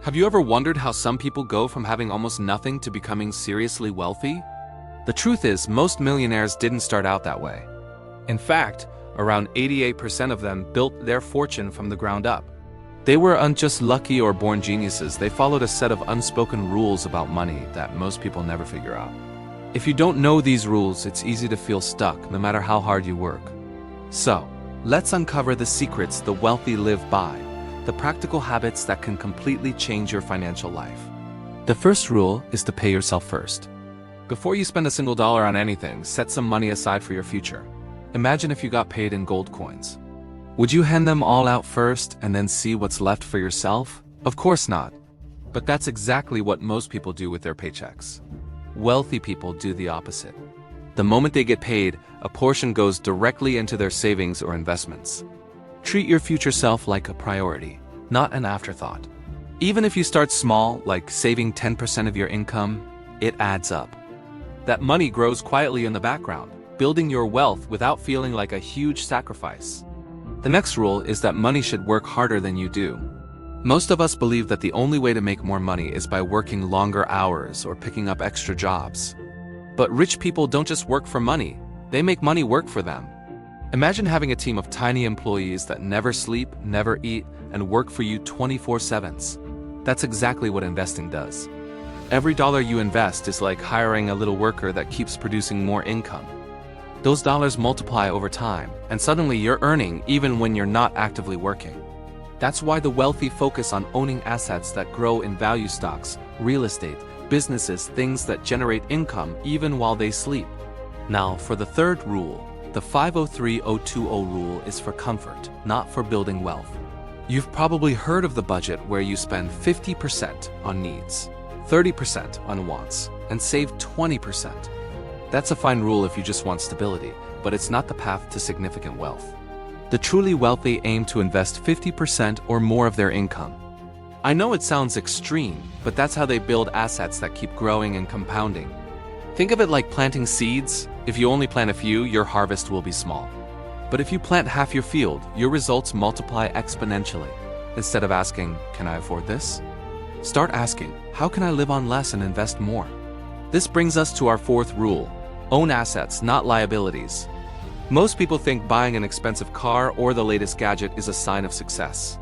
Have you ever wondered how some people go from having almost nothing to becoming seriously wealthy? The truth is, most millionaires didn't start out that way. In fact, around 88% of them built their fortune from the ground up. They weren't just lucky or born geniuses, they followed a set of unspoken rules about money that most people never figure out. If you don't know these rules, it's easy to feel stuck, no matter how hard you work. So, let's uncover the secrets the wealthy live by, the practical habits that can completely change your financial life. The first rule is to pay yourself first. Before you spend a single dollar on anything, set some money aside for your future. Imagine if you got paid in gold coins. Would you hand them all out first and then see what's left for yourself? Of course not. But that's exactly what most people do with their paychecks. Wealthy people do the opposite. The moment they get paid, a portion goes directly into their savings or investments. Treat your future self like a priority, not an afterthought. Even if you start small, like saving 10% of your income, it adds up. That money grows quietly in the background, building your wealth without feeling like a huge sacrifice. The next rule is that money should work harder than you do. Most of us believe that the only way to make more money is by working longer hours or picking up extra jobs. But rich people don't just work for money, they make money work for them. Imagine having a team of tiny employees that never sleep, never eat, and work for you 24/7. That's exactly what investing does. Every dollar you invest is like hiring a little worker that keeps producing more income. Those dollars multiply over time, and suddenly you're earning even when you're not actively working. That's why the wealthy focus on owning assets that grow in value: stocks, real estate, businesses, things that generate income even while they sleep. Now, for the third rule, the 503-020 rule is for comfort, not for building wealth. You've probably heard of the budget where you spend 50% on needs, 30% on wants, and save 20%. That's a fine rule if you just want stability, but it's not the path to significant wealth. The truly wealthy aim to invest 50% or more of their income. I know it sounds extreme, but that's how they build assets that keep growing and compounding. Think of it like planting seeds. If you only plant a few, your harvest will be small. But if you plant half your field, your results multiply exponentially. Instead of asking, "Can I afford this?" start asking, "How can I live on less and invest more?" This brings us to our fourth rule: own assets, not liabilities. Most people think buying an expensive car or the latest gadget is a sign of success.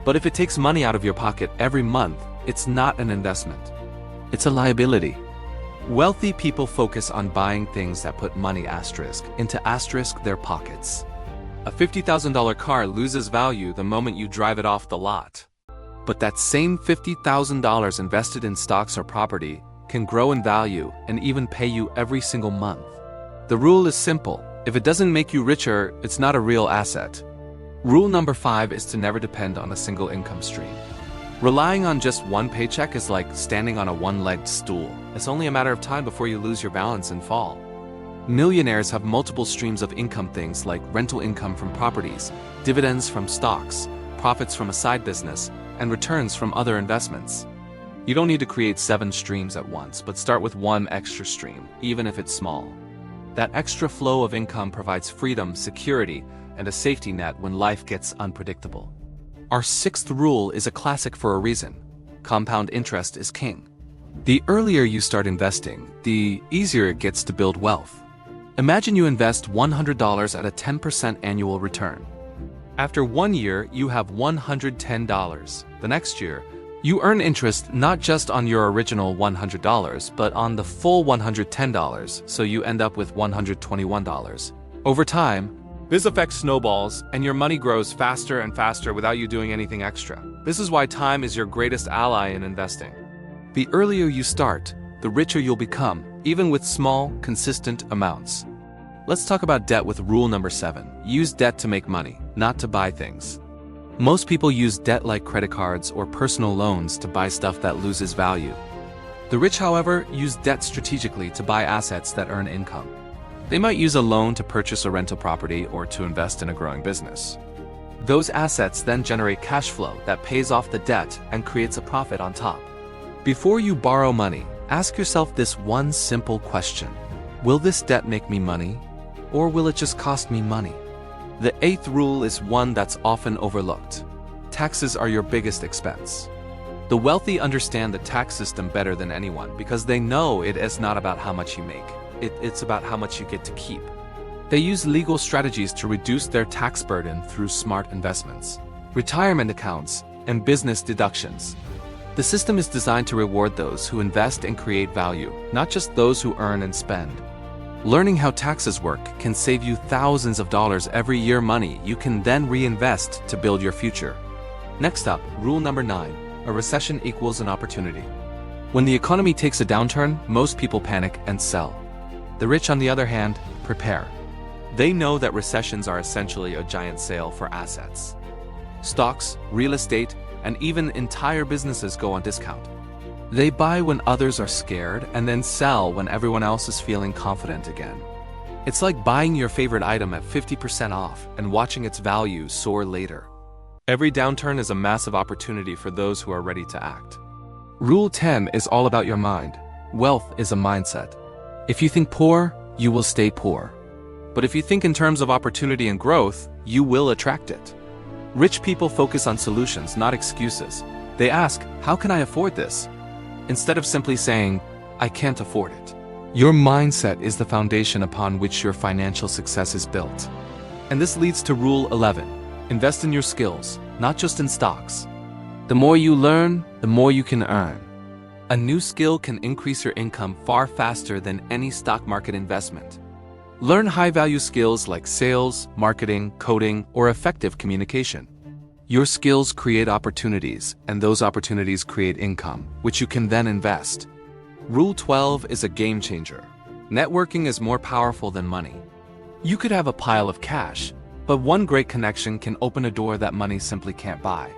But if it takes money out of your pocket every month, it's not an investment. It's a liability. Wealthy people focus on buying things that put money into their pockets. A $50,000 car loses value the moment you drive it off the lot. But that same $50,000 invested in stocks or property can grow in value and even pay you every single month. The rule is simple: if it doesn't make you richer, it's not a real asset. Rule number 5 is to never depend on a single income stream. Relying on just one paycheck is like standing on a one-legged stool. It's only a matter of time before you lose your balance and fall. Millionaires have multiple streams of income, things like rental income from properties, dividends from stocks, profits from a side business, and returns from other investments. You don't need to create 7 streams at once, but start with one extra stream, even if it's small. That extra flow of income provides freedom, security, and a safety net when life gets unpredictable. Our 6th rule is a classic for a reason: compound interest is king. The earlier you start investing, the easier it gets to build wealth. Imagine you invest $100 at a 10% annual return. After 1 year, you have $110. The next year, you earn interest not just on your original $100, but on the full $110, so you end up with $121. Over time, this effect snowballs, and your money grows faster and faster without you doing anything extra. This is why time is your greatest ally in investing. The earlier you start, the richer you'll become, even with small, consistent amounts. Let's talk about debt with rule number 7. Use debt to make money, not to buy things. Most people use debt like credit cards or personal loans to buy stuff that loses value. The rich, however, use debt strategically to buy assets that earn income. They might use a loan to purchase a rental property or to invest in a growing business. Those assets then generate cash flow that pays off the debt and creates a profit on top. Before you borrow money, ask yourself this one simple question: will this debt make me money, or will it just cost me money? The 8th rule is one that's often overlooked. Taxes are your biggest expense. The wealthy understand the tax system better than anyone because they know it is not about how much you make. It's about how much you get to keep. They use legal strategies to reduce their tax burden through smart investments, retirement accounts, and business deductions. The system is designed to reward those who invest and create value, not just those who earn and spend. Learning how taxes work can save you thousands of dollars every year, money you can then reinvest to build your future. Next up, rule number 9, a recession equals an opportunity. When the economy takes a downturn, most people panic and sell. The rich, on the other hand, prepare. They know that recessions are essentially a giant sale for assets. Stocks, real estate, and even entire businesses go on discount. They buy when others are scared and then sell when everyone else is feeling confident again. It's like buying your favorite item at 50% off and watching its value soar later. Every downturn is a massive opportunity for those who are ready to act. Rule 10 is all about your mind. Wealth is a mindset. If you think poor, you will stay poor. But if you think in terms of opportunity and growth, you will attract it. Rich people focus on solutions, not excuses. They ask, how can I afford this? Instead of simply saying, I can't afford it. Your mindset is the foundation upon which your financial success is built. And this leads to rule 11. Invest in your skills, not just in stocks. The more you learn, the more you can earn. A new skill can increase your income far faster than any stock market investment. Learn high-value skills like sales, marketing, coding, or effective communication. Your skills create opportunities, and those opportunities create income, which you can then invest. Rule 12 is a game changer. Networking is more powerful than money. You could have a pile of cash, but one great connection can open a door that money simply can't buy.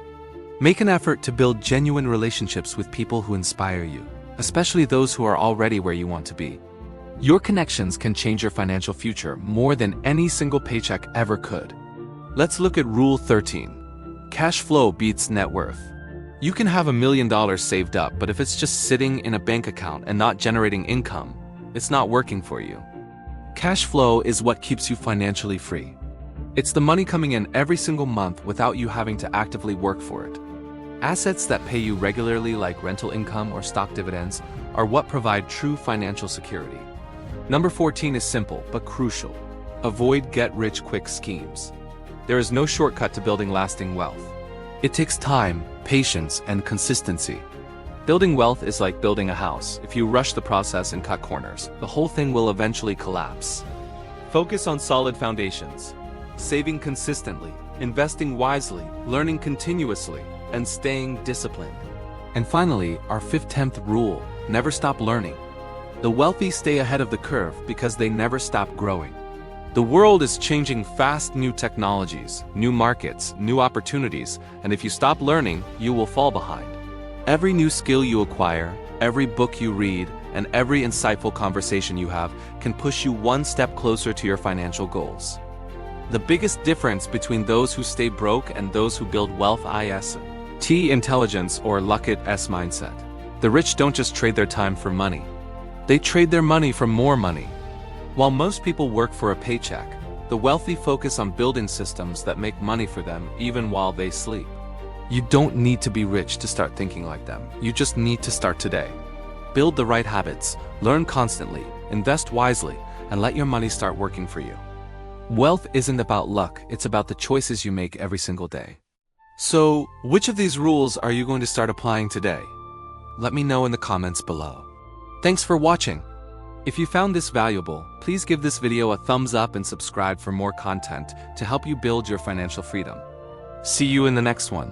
Make an effort to build genuine relationships with people who inspire you, especially those who are already where you want to be. Your connections can change your financial future more than any single paycheck ever could. Let's look at Rule 13. Cash flow beats net worth. You can have $1 million saved up, but if it's just sitting in a bank account and not generating income, it's not working for you. Cash flow is what keeps you financially free. It's the money coming in every single month without you having to actively work for it. Assets that pay you regularly, like rental income or stock dividends, are what provide true financial security. Number 14 is simple but crucial. Avoid get-rich-quick schemes. There is no shortcut to building lasting wealth. It takes time, patience, and consistency. Building wealth is like building a house. If you rush the process and cut corners, the whole thing will eventually collapse. Focus on solid foundations. Saving consistently, investing wisely, learning continuously, and staying disciplined. And finally, our 10th rule, never stop learning. The wealthy stay ahead of the curve because they never stop growing. The world is changing fast. New technologies, new markets, new opportunities, and if you stop learning, you will fall behind. Every new skill you acquire, every book you read, and every insightful conversation you have can push you one step closer to your financial goals. The biggest difference between those who stay broke and those who build wealth is intelligence or luck s mindset. The rich don't just trade their time for money. They trade their money for more money. While most people work for a paycheck, the wealthy focus on building systems that make money for them even while they sleep. You don't need to be rich to start thinking like them. You just need to start today. Build the right habits, learn constantly, invest wisely, and let your money start working for you. Wealth isn't about luck, it's about the choices you make every single day. So, which of these rules are you going to start applying today? Let me know in the comments below. Thanks for watching. If you found this valuable, please give this video a thumbs up and subscribe for more content to help you build your financial freedom. See you in the next one.